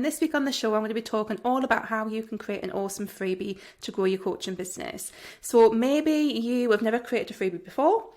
and this week on the show I'm going to be talking all about how you can create an awesome freebie to grow your coaching business. So maybe you have never created a freebie before,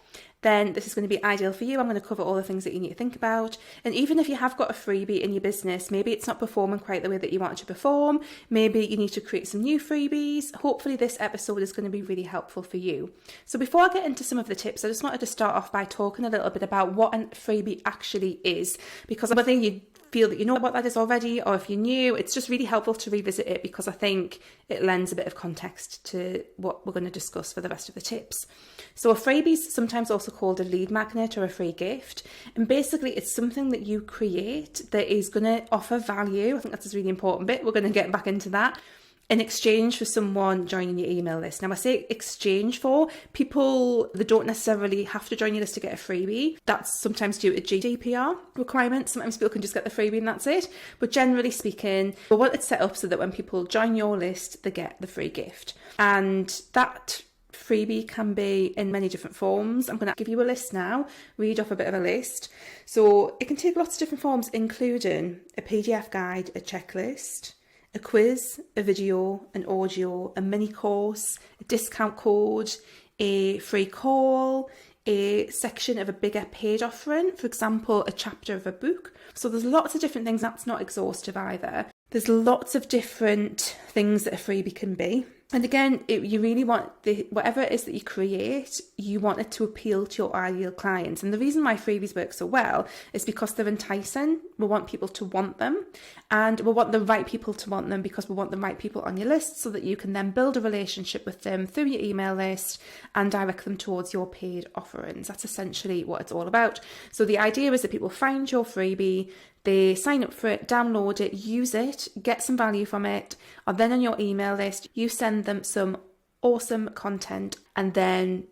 then this is going to be ideal for you. I'm going to cover all the things that you need to think about. And even if you have got a freebie in your business, maybe it's not performing quite the way that you want it to perform, maybe you need to create some new freebies. Hopefully this episode is going to be really helpful for you. So before I get into some of the tips, I just wanted to start off by talking a little bit about what a freebie actually is, because whether you feel that you know what that is already, or if you're new, it's just really helpful to revisit it, because I think it lends a bit of context to what we're going to discuss for the rest of the tips. So a freebie is sometimes also called a lead magnet or a free gift, and basically it's something that you create that is going to offer value. I think that's a really important bit. We're going to get back into that. In exchange for someone joining your email list. Now I say exchange for people that don't necessarily have to join your list to get a freebie. That's sometimes due to GDPR requirements. Sometimes people can just get the freebie and that's it. But generally speaking, we want it set up so that when people join your list, they get the free gift. And that freebie can be in many different forms. I'm going to give you a list now, read off a bit of a list. So it can take lots of different forms, including a PDF guide, a checklist, a quiz, a video, an audio, a mini course, a discount code, a free call, a section of a bigger paid offering, for example, a chapter of a book. So there's lots of different things. That's not exhaustive either. There's lots of different things that a freebie can be. And again, you really want whatever it is that you create, you want it to appeal to your ideal clients. And the reason why freebies work so well is because they're enticing. We want people to want them, and we want the right people to want them, because we want the right people on your list so that you can then build a relationship with them through your email list and direct them towards your paid offerings. That's essentially what it's all about. So the idea is that people find your freebie, they sign up for it, download it, use it, get some value from it, are then on your email list. You send them some awesome content, and then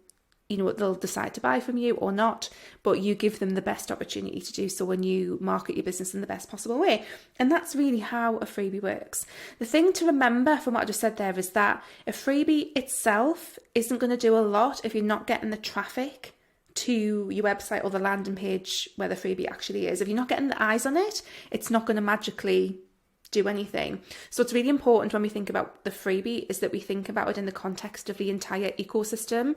they'll decide to buy from you or not, but you give them the best opportunity to do so when you market your business in the best possible way. And that's really how a freebie works. The thing to remember from what I just said there is that a freebie itself isn't going to do a lot if you're not getting the traffic to your website or the landing page where the freebie actually is. If you're not getting the eyes on it, it's not going to magically do anything. So it's really important when we think about the freebie is that we think about it in the context of the entire ecosystem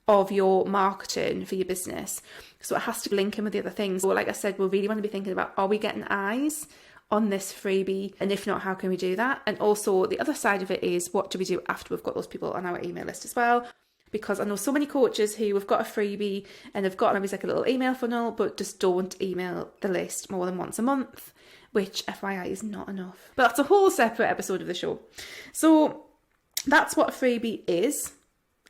of your marketing for your business. So it has to link in with the other things. So like I said, we really want to be thinking about, are we getting eyes on this freebie? And if not, how can we do that? And also the other side of it is, what do we do after we've got those people on our email list as well? Because I know so many coaches who have got a freebie and have got maybe like a little email funnel, but just don't email the list more than once a month, which FYI is not enough. But that's a whole separate episode of the show. So that's what a freebie is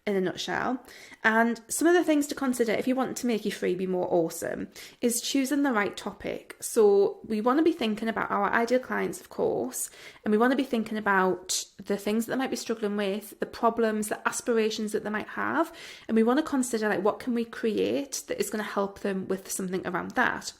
in a nutshell. And some of the things to consider if you want to make your freebie more awesome is choosing the right topic. So we want to be thinking about our ideal clients, of course, and we want to be thinking about the things that they might be struggling with, the problems, the aspirations that they might have, and we want to consider what can we create that is going to help them with something around that.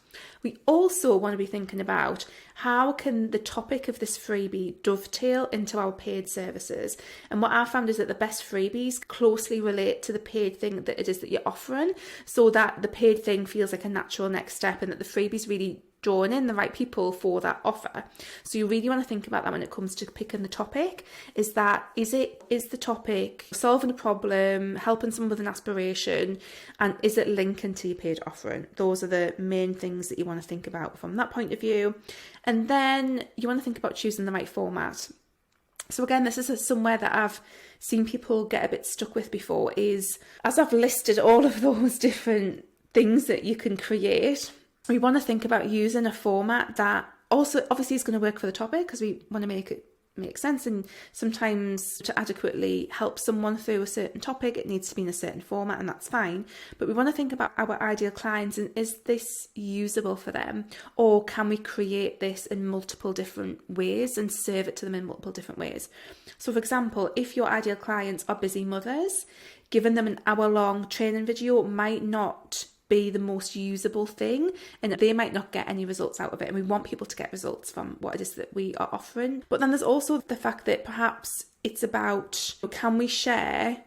We also want to be thinking about how can the topic of this freebie dovetail into our paid services. And what I found is that the best freebies closely relate to the paid thing that it is that you're offering, so that the paid thing feels like a natural next step and that the freebies really drawing in the right people for that offer. So you really want to think about that when it comes to picking the topic. Is the topic solving a problem, helping someone with an aspiration, and is it linking to your paid offering? Those are the main things that you want to think about from that point of view. And then you want to think about choosing the right format. So again, this is somewhere that I've seen people get a bit stuck with before, is as I've listed all of those different things that you can create, we want to think about using a format that also obviously is going to work for the topic, because we want to make it make sense. And sometimes to adequately help someone through a certain topic, it needs to be in a certain format, and that's fine. But we want to think about our ideal clients, and is this usable for them? Or can we create this in multiple different ways and serve it to them in multiple different ways? So for example, if your ideal clients are busy mothers, giving them an hour-long training video might not be the most usable thing, and they might not get any results out of it, and we want people to get results from what it is that we are offering. But then there's also the fact that perhaps it's about, can we share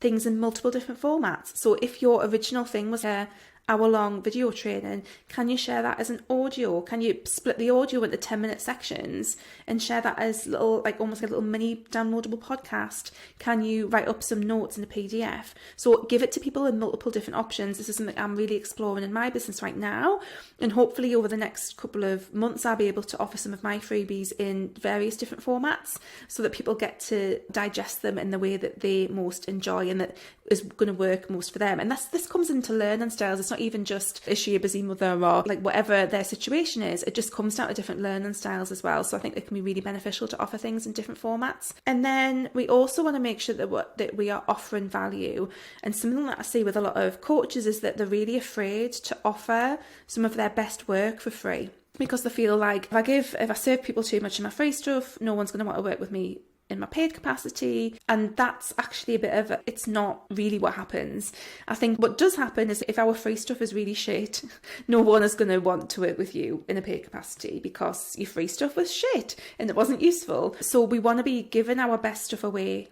things in multiple different formats? So if your original thing was a hour-long video training, can you share that as an audio? Can you split the audio into 10-minute sections and share that as little, like almost like a little mini downloadable podcast? Can you write up some notes in a PDF? So give it to people in multiple different options. This is something I'm really exploring in my business right now, and hopefully over the next couple of months I'll be able to offer some of my freebies in various different formats so that people get to digest them in the way that they most enjoy and that is going to work most for them. And this comes into learning styles. It's not even just, is she a busy mother, or like whatever their situation is, it just comes down to different learning styles as well. So I think it can be really beneficial to offer things in different formats. And then we also want to make sure that we are offering value. And something that I see with a lot of coaches is that they're really afraid to offer some of their best work for free, because they feel like if I serve people too much in my free stuff, no one's going to want to work with me in my paid capacity. And that's actually a bit of it's not really what happens. I think what does happen is if our free stuff is really shit, no one is going to want to work with you in a paid capacity because your free stuff was shit and it wasn't useful. So we want to be giving our best stuff away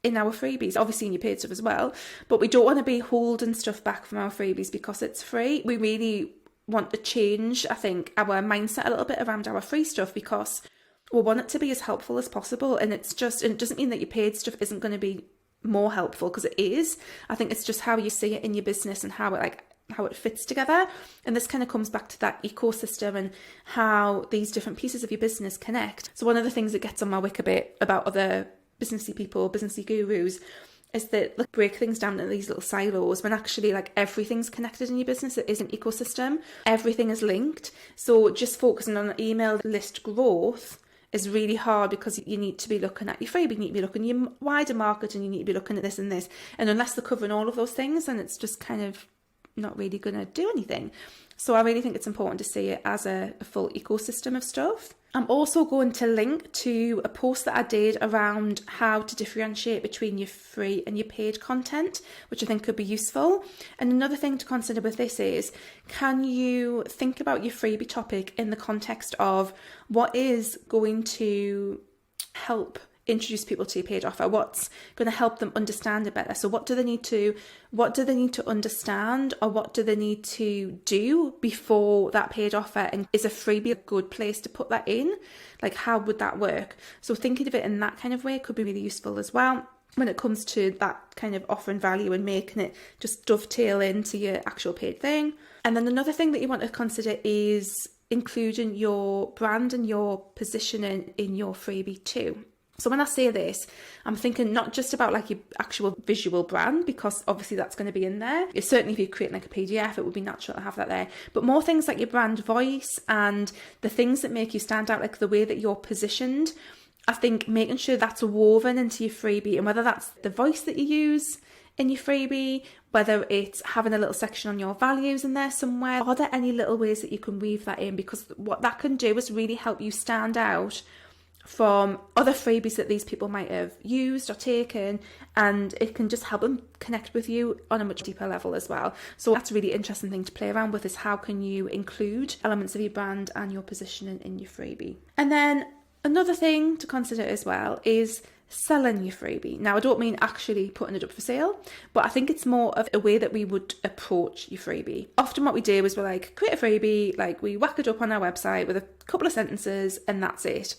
in our freebies, obviously in your paid stuff as well, but we don't want to be holding stuff back from our freebies because it's free. We really want to change, I think, our mindset a little bit around our free stuff, because we want it to be as helpful as possible. And it doesn't mean that your paid stuff isn't going to be more helpful, because it is. I think it's just how you see it in your business and how it fits together. And this kind of comes back to that ecosystem and how these different pieces of your business connect. So one of the things that gets on my wick a bit about other businessy people, businessy gurus, is that break things down into these little silos when actually like everything's connected in your business. It is an ecosystem. Everything is linked. So just focusing on email list growth is really hard, because you need to be looking at your freebie, you need to be looking at your wider market, and you need to be looking at this and this. And unless they're covering all of those things, then it's just kind of not really going to do anything. So I really think it's important to see it as a full ecosystem of stuff. I'm also going to link to a post that I did around how to differentiate between your free and your paid content, which I think could be useful. And another thing to consider with this is, can you think about your freebie topic in the context of what is going to help introduce people to your paid offer? What's going to help them understand it better? So what do they need to understand, or what do they need to do before that paid offer? And is a freebie a good place to put that in? Like, how would that work? So thinking of it in that kind of way could be really useful as well when it comes to that kind of offering value and making it just dovetail into your actual paid thing. And then another thing that you want to consider is including your brand and your positioning in your freebie too. So when I say this, I'm thinking not just about like your actual visual brand, because obviously that's going to be in there. Certainly if you're creating like a PDF, it would be natural to have that there. But more things like your brand voice and the things that make you stand out, like the way that you're positioned. I think making sure that's woven into your freebie, and whether that's the voice that you use in your freebie, whether it's having a little section on your values in there somewhere. Are there any little ways that you can weave that in? Because what that can do is really help you stand out from other freebies that these people might have used or taken, and it can just help them connect with you on a much deeper level as well. So that's a really interesting thing to play around with, is how can you include elements of your brand and your positioning in your freebie. And then another thing to consider as well is selling your freebie. Now, I don't mean actually putting it up for sale, but I think it's more of a way that we would approach your freebie. Often what we do is we're like, create a freebie, like we whack it up on our website with a couple of sentences and that's it.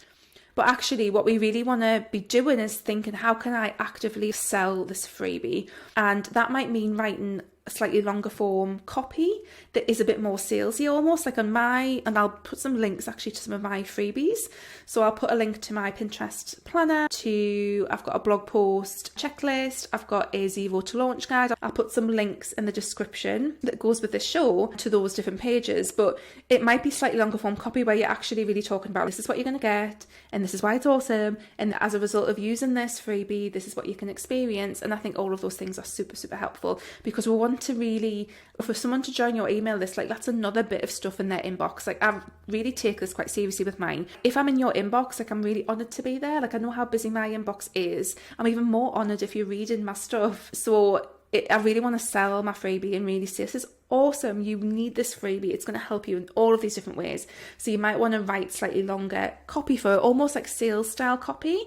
But actually what we really want to be doing is thinking, how can I actively sell this freebie? And that might mean writing a slightly longer form copy that is a bit more salesy, almost like on and I'll put some links actually to some of my freebies. So I'll put a link to my Pinterest planner, I've got a blog post checklist, I've got a 0 to launch guide. I'll put some links in the description that goes with this show to those different pages, but it might be slightly longer form copy where you're actually really talking about, this is what you're going to get, and this is why it's awesome, and as a result of using this freebie, this is what you can experience. And I think all of those things are super, super helpful, because we want to really, for someone to join your email list, like that's another bit of stuff in their inbox. Like I really take this quite seriously with mine. If I'm in your inbox, like I'm really honoured to be there. Like I know how busy my inbox is. I'm even more honoured if you're reading my stuff. So I really want to sell my freebie and really say, this is awesome, you need this freebie, it's going to help you in all of these different ways. So you might want to write slightly longer copy for almost like sales style copy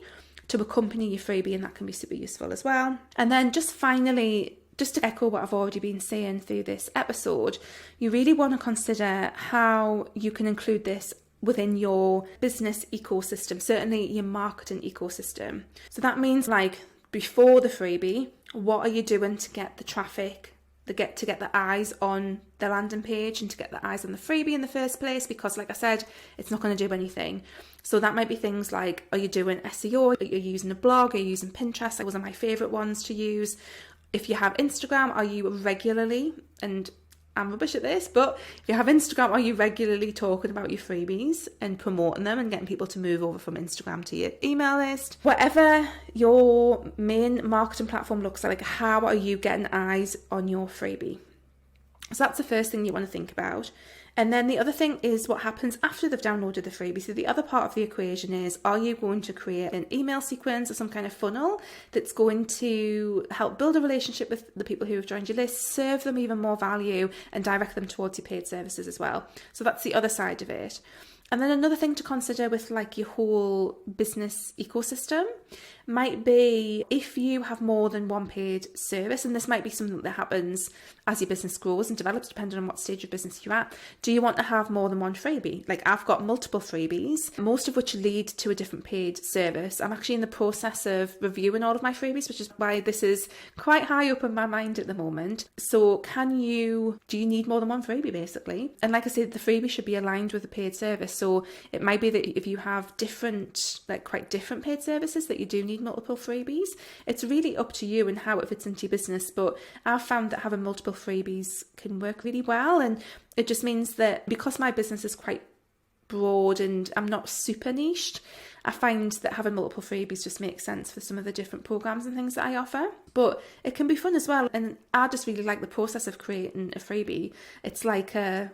to accompany your freebie, and that can be super useful as well. And then just finally, just to echo what I've already been saying through this episode, you really want to consider how you can include this within your business ecosystem, certainly your marketing ecosystem. So that means, like, before the freebie, what are you doing to get the traffic, to get the eyes on the landing page and to get the eyes on the freebie in the first place? Because like I said, it's not going to do anything. So that might be things like, are you doing SEO? Are you using a blog? Are you using Pinterest? Those are my favorite ones to use. If you have Instagram, are you regularly, and I'm rubbish at this, but if you have Instagram, are you regularly talking about your freebies and promoting them and getting people to move over from Instagram to your email list? Whatever your main marketing platform looks like, how are you getting eyes on your freebie? So that's the first thing you want to think about. And then the other thing is what happens after they've downloaded the freebie. So the other part of the equation is, are you going to create an email sequence or some kind of funnel that's going to help build a relationship with the people who have joined your list, serve them even more value, and direct them towards your paid services as well? So that's the other side of it. And then another thing to consider with like your whole business ecosystem might be if you have more than one paid service, and this might be something that happens as your business grows and develops, depending on what stage of business you're at. Do you want to have more than one freebie? Like, I've got multiple freebies, most of which lead to a different paid service. I'm actually in the process of reviewing all of my freebies, which is why this is quite high up in my mind at the moment. So do you need more than one freebie basically? And like I said, the freebie should be aligned with the paid service. So it might be that if you have quite different paid services, that you do need multiple freebies. It's really up to you and how it fits into your business. But I've found that having multiple freebies can work really well. And it just means that because my business is quite broad and I'm not super niched, I find that having multiple freebies just makes sense for some of the different programs and things that I offer. But it can be fun as well, and I just really like the process of creating a freebie. It's like a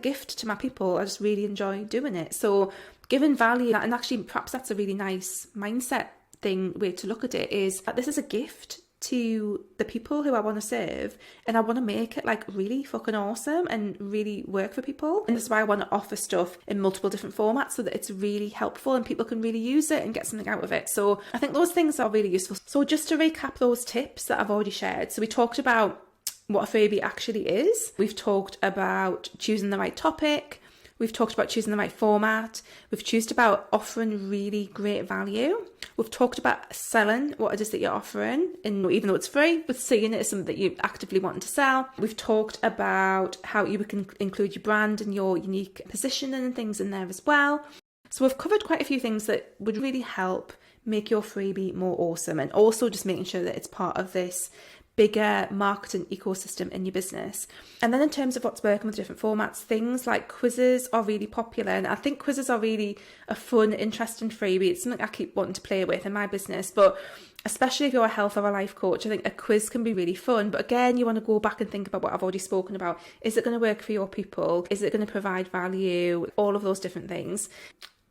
gift to my people. I just really enjoy doing it. So giving value, and actually perhaps that's a really nice mindset way to look at it, is that this is a gift to the people who I want to serve, and I want to make it like really fucking awesome and really work for people. And this is why I want to offer stuff in multiple different formats so that it's really helpful and people can really use it and get something out of it. So I think those things are really useful. So just to recap those tips that I've already shared. So we talked about what a freebie actually is. We've talked about choosing the right topic. We've talked about choosing the right format. We've talked about offering really great value. We've talked about selling what it is that you're offering, and even though it's free, but seeing it as something that you actively want to sell. We've talked about how you can include your brand and your unique positioning and things in there as well. So we've covered quite a few things that would really help make your freebie more awesome, and also just making sure that it's part of this bigger marketing ecosystem in your business. And then in terms of what's working with different formats, things like quizzes are really popular, and I think quizzes are really a fun, interesting freebie. It's something I keep wanting to play with in my business, but especially if you're a health or a life coach, I think a quiz can be really fun. But again, you want to go back and think about what I've already spoken about. Is it going to work for your people? Is it going to provide value? All of those different things.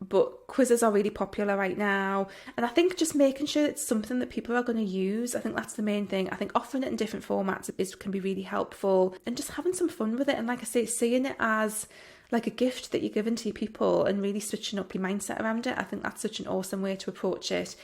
But quizzes are really popular right now, and I think just making sure it's something that people are going to use, I think that's the main thing. I think offering it in different formats can be really helpful, and just having some fun with it. And like I say, seeing it as like a gift that you're giving to your people and really switching up your mindset around it, I think that's such an awesome way to approach it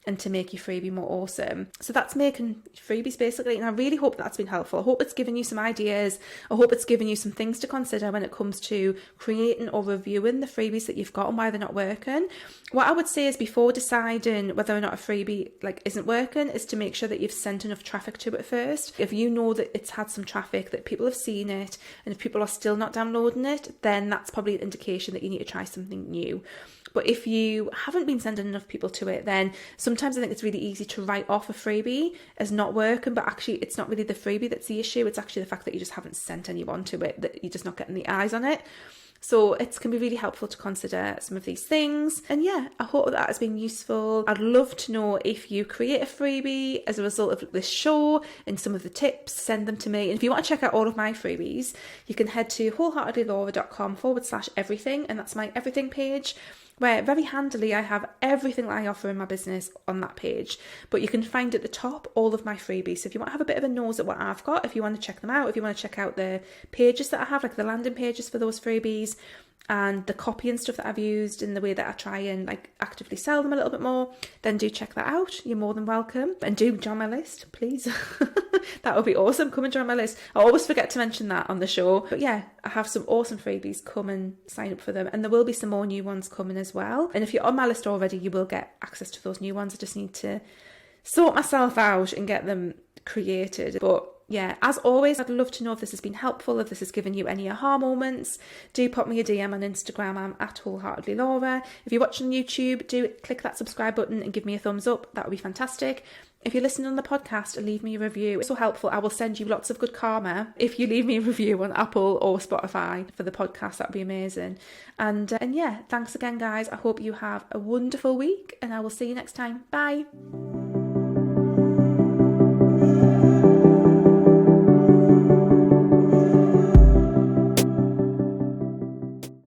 and to make your freebie more awesome. So that's making freebies basically, and I really hope that's been helpful. I hope it's given you some ideas. I hope it's given you some things to consider when it comes to creating or reviewing the freebies that you've got and why they're not working. What I would say is, before deciding whether or not a freebie isn't working, is to make sure that you've sent enough traffic to it first. If you know that it's had some traffic, that people have seen it, and if people are still not downloading it, then that's probably an indication that you need to try something new. But if you haven't been sending enough people to it, then sometimes I think it's really easy to write off a freebie as not working, but actually it's not really the freebie that's the issue. It's actually the fact that you just haven't sent anyone to it, that you're just not getting the eyes on it. So it can be really helpful to consider some of these things. And yeah, I hope that has been useful. I'd love to know if you create a freebie as a result of this show and some of the tips, send them to me. And if you want to check out all of my freebies, you can head to wholeheartedlylaura.com/everything, and that's my everything page, where very handily I have everything that I offer in my business on that page. But you can find at the top all of my freebies. So if you want to have a bit of a nose at what I've got, if you want to check them out, if you want to check out the pages that I have, like the landing pages for those freebies, and the copy and stuff that I've used and the way that I try and like actively sell them a little bit more, then do check that out. You're more than welcome. And do join my list, please. That would be awesome. Come and join my list. I always forget to mention that on the show. But yeah, I have some awesome freebies. Come and sign up for them. And there will be some more new ones coming as well. And if you're on my list already, you will get access to those new ones. I just need to sort myself out and get them created. But yeah, as always, I'd love to know if this has been helpful, if this has given you any aha moments. Do pop me a DM on Instagram. I'm at WholeheartedlyLaura. If you're watching on YouTube, do click that subscribe button and give me a thumbs up. That would be fantastic. If you're listening on the podcast, leave me a review. It's so helpful. I will send you lots of good karma if you leave me a review on Apple or Spotify for the podcast. That would be amazing. And yeah, thanks again, guys. I hope you have a wonderful week, and I will see you next time. Bye.